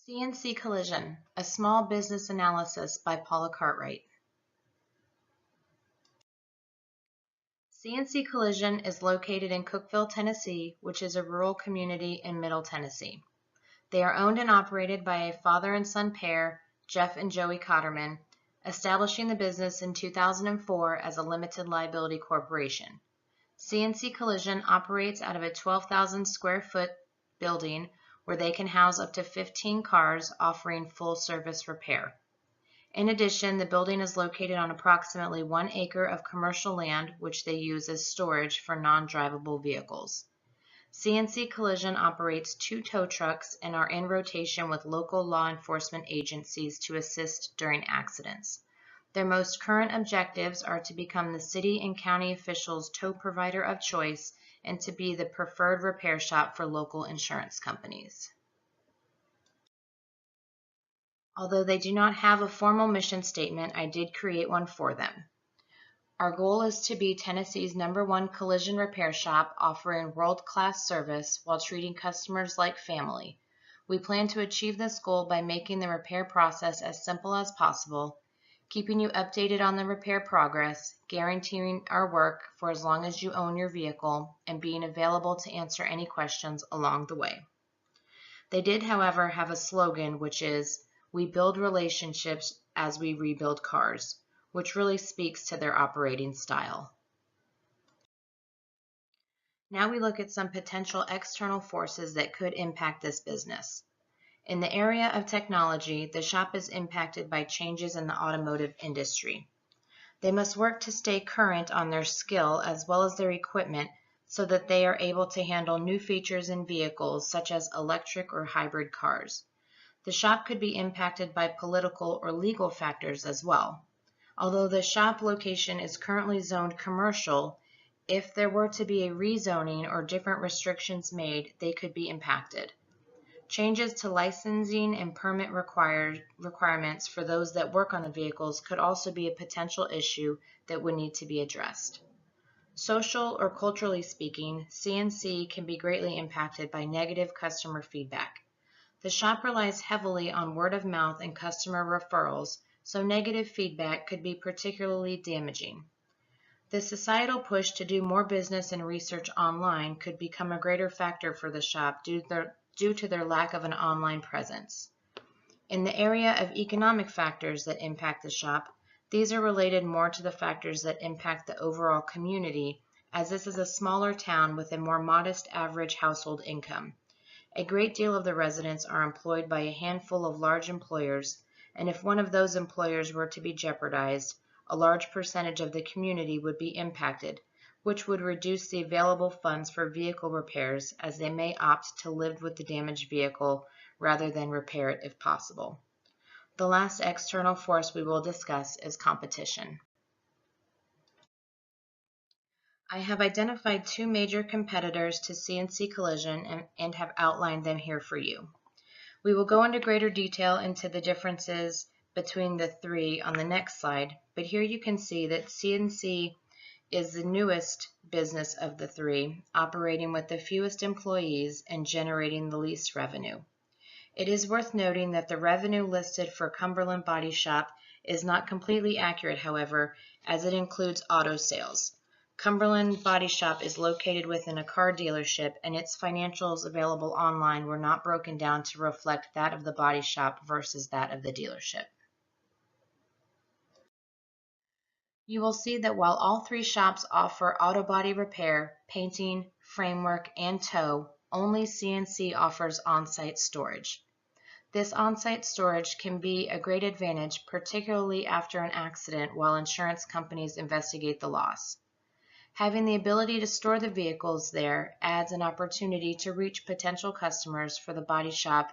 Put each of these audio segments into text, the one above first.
CNC Collision, a small business analysis by Paula Cartwright. CNC Collision is located in Cookeville, Tennessee, which is a rural community in Middle Tennessee. They are owned and operated by a father and son pair, Jeff and Joey Cotterman, establishing the business in 2004 as a limited liability corporation. CNC Collision operates out of a 12,000 square foot building where they can house up to 15 cars, offering full service repair. In addition, the building is located on approximately 1 acre of commercial land, which they use as storage for non-drivable vehicles. CNC Collision operates 2 tow trucks and are in rotation with local law enforcement agencies to assist during accidents. Their most current objectives are to become the city and county officials' tow provider of choice and to be the preferred repair shop for local insurance companies. Although they do not have a formal mission statement, I did create one for them. Our goal is to be Tennessee's #1 collision repair shop, offering world-class service while treating customers like family. We plan to achieve this goal by making the repair process as simple as possible, keeping you updated on the repair progress, guaranteeing our work for as long as you own your vehicle, and being available to answer any questions along the way. They did, however, have a slogan, which is, "We build relationships as we rebuild cars," which really speaks to their operating style. Now we look at some potential external forces that could impact this business. In the area of technology, the shop is impacted by changes in the automotive industry. They must work to stay current on their skill as well as their equipment so that they are able to handle new features in vehicles such as electric or hybrid cars. The shop could be impacted by political or legal factors as well. Although the shop location is currently zoned commercial, if there were to be a rezoning or different restrictions made, they could be impacted. Changes to licensing and permit requirements for those that work on the vehicles could also be a potential issue that would need to be addressed. Social or culturally speaking, CNC can be greatly impacted by negative customer feedback. The shop relies heavily on word of mouth and customer referrals, so negative feedback could be particularly damaging. The societal push to do more business and research online could become a greater factor for the shop due to their lack of an online presence. In the area of economic factors that impact the shop, these are related more to the factors that impact the overall community, as this is a smaller town with a more modest average household income. A great deal of the residents are employed by a handful of large employers, and if one of those employers were to be jeopardized, a large percentage of the community would be impacted, which would reduce the available funds for vehicle repairs, as they may opt to live with the damaged vehicle rather than repair it if possible. The last external force we will discuss is competition. I have identified 2 major competitors to CNC Collision and have outlined them here for you. We will go into greater detail into the differences between the 3 on the next slide, but here you can see that CNC is the newest business of the 3, operating with the fewest employees and generating the least revenue. It is worth noting that the revenue listed for Cumberland Body Shop is not completely accurate, however, as it includes auto sales. Cumberland Body Shop is located within a car dealership, and its financials available online were not broken down to reflect that of the body shop versus that of the dealership. You will see that while all 3 shops offer auto body repair, painting, framework, and tow, only CNC offers on-site storage. This on-site storage can be a great advantage, particularly after an accident while insurance companies investigate the loss. Having the ability to store the vehicles there adds an opportunity to reach potential customers for the body shop,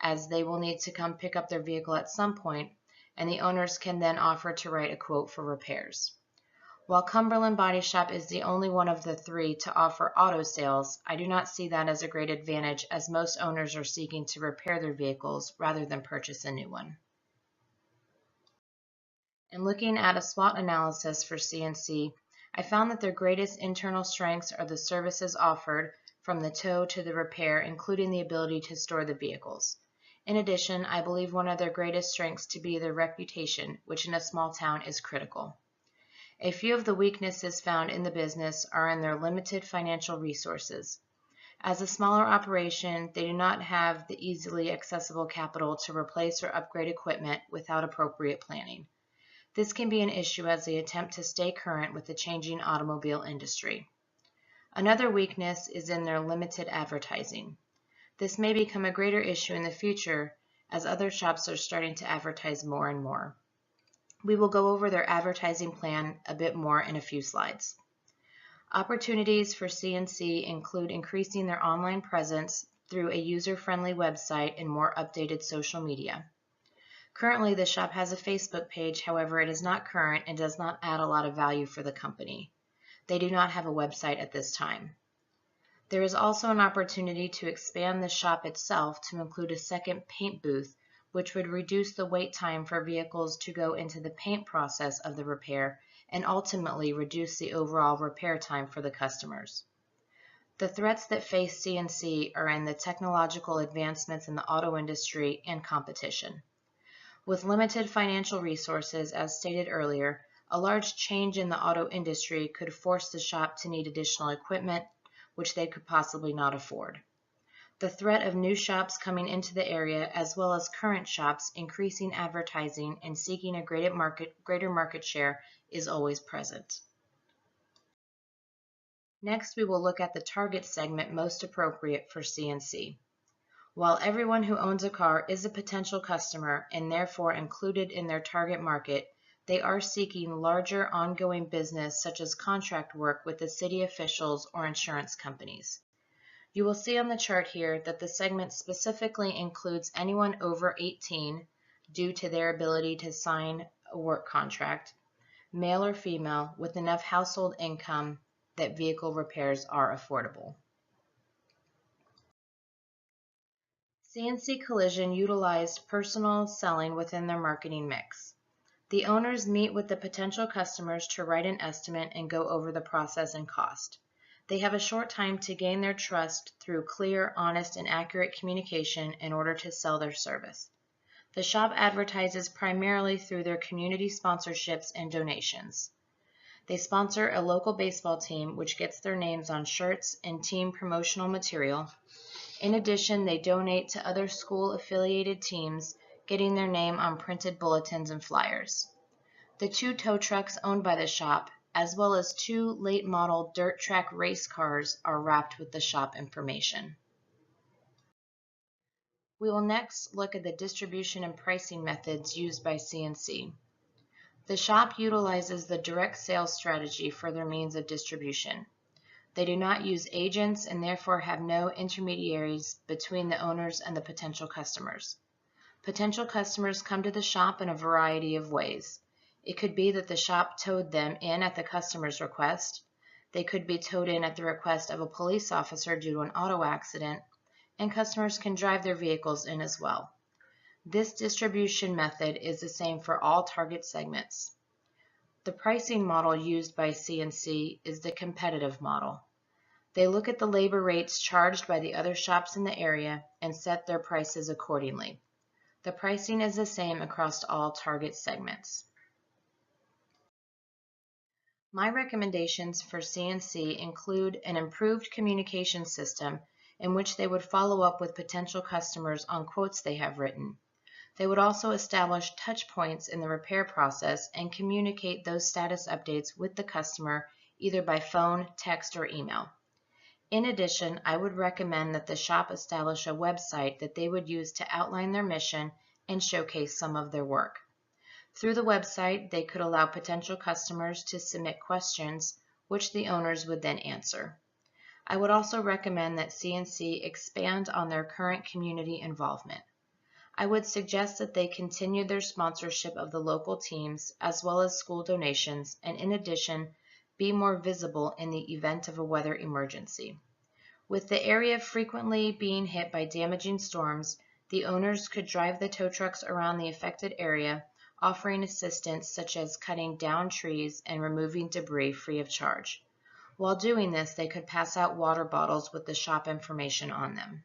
as they will need to come pick up their vehicle at some point, and the owners can then offer to write a quote for repairs. While Cumberland Body Shop is the only one of the 3 to offer auto sales, I do not see that as a great advantage, as most owners are seeking to repair their vehicles rather than purchase a new one. In looking at a SWOT analysis for CNC, I found that their greatest internal strengths are the services offered, from the tow to the repair, including the ability to store the vehicles. In addition, I believe one of their greatest strengths to be their reputation, which in a small town is critical. A few of the weaknesses found in the business are in their limited financial resources. As a smaller operation, they do not have the easily accessible capital to replace or upgrade equipment without appropriate planning. This can be an issue as they attempt to stay current with the changing automobile industry. Another weakness is in their limited advertising. This may become a greater issue in the future as other shops are starting to advertise more and more. We will go over their advertising plan a bit more in a few slides. Opportunities for C&C include increasing their online presence through a user-friendly website and more updated social media. Currently, the shop has a Facebook page, however, it is not current and does not add a lot of value for the company. They do not have a website at this time. There is also an opportunity to expand the shop itself to include a second paint booth, which would reduce the wait time for vehicles to go into the paint process of the repair and ultimately reduce the overall repair time for the customers. The threats that face C&C are in the technological advancements in the auto industry and competition. With limited financial resources, as stated earlier, a large change in the auto industry could force the shop to need additional equipment, which they could possibly not afford. The threat of new shops coming into the area, as well as current shops increasing advertising and seeking a greater market share, is always present. Next, we will look at the target segment most appropriate for C&C. While everyone who owns a car is a potential customer and therefore included in their target market, they are seeking larger ongoing business such as contract work with the city officials or insurance companies. You will see on the chart here that the segment specifically includes anyone over 18 due to their ability to sign a work contract, male or female, with enough household income that vehicle repairs are affordable. C&C Collision utilized personal selling within their marketing mix. The owners meet with the potential customers to write an estimate and go over the process and cost. They have a short time to gain their trust through clear, honest, and accurate communication in order to sell their service. The shop advertises primarily through their community sponsorships and donations. They sponsor a local baseball team, which gets their names on shirts and team promotional material. In addition, they donate to other school-affiliated teams, getting their name on printed bulletins and flyers. The 2 tow trucks owned by the shop, as well as 2 late-model dirt track race cars, are wrapped with the shop information. We will next look at the distribution and pricing methods used by C&C. The shop utilizes the direct sales strategy for their means of distribution. They do not use agents and therefore have no intermediaries between the owners and the potential customers. Potential customers come to the shop in a variety of ways. It could be that the shop towed them in at the customer's request. They could be towed in at the request of a police officer due to an auto accident, and customers can drive their vehicles in as well. This distribution method is the same for all target segments. The pricing model used by C&C is the competitive model. They look at the labor rates charged by the other shops in the area and set their prices accordingly. The pricing is the same across all target segments. My recommendations for C&C include an improved communication system in which they would follow up with potential customers on quotes they have written. They would also establish touch points in the repair process and communicate those status updates with the customer either by phone, text, or email. In addition, I would recommend that the shop establish a website that they would use to outline their mission and showcase some of their work. Through the website, they could allow potential customers to submit questions, which the owners would then answer. I would also recommend that C&C expand on their current community involvement. I would suggest that they continue their sponsorship of the local teams as well as school donations, and in addition, be more visible in the event of a weather emergency. With the area frequently being hit by damaging storms, the owners could drive the tow trucks around the affected area, offering assistance such as cutting down trees and removing debris free of charge. While doing this, they could pass out water bottles with the shop information on them.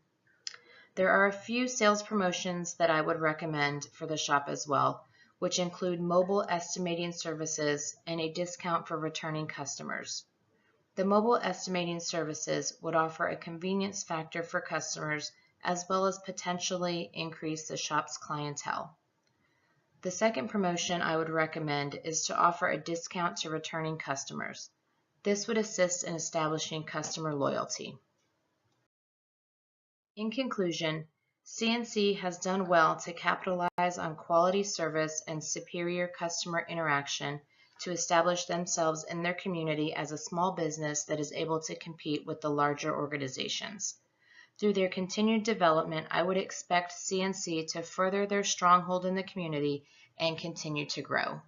There are a few sales promotions that I would recommend for the shop as well, which include mobile estimating services and a discount for returning customers. The mobile estimating services would offer a convenience factor for customers as well as potentially increase the shop's clientele. The second promotion I would recommend is to offer a discount to returning customers. This would assist in establishing customer loyalty. In conclusion, CNC has done well to capitalize on quality service and superior customer interaction to establish themselves in their community as a small business that is able to compete with the larger organizations. Through their continued development, I would expect CNC to further their stronghold in the community and continue to grow.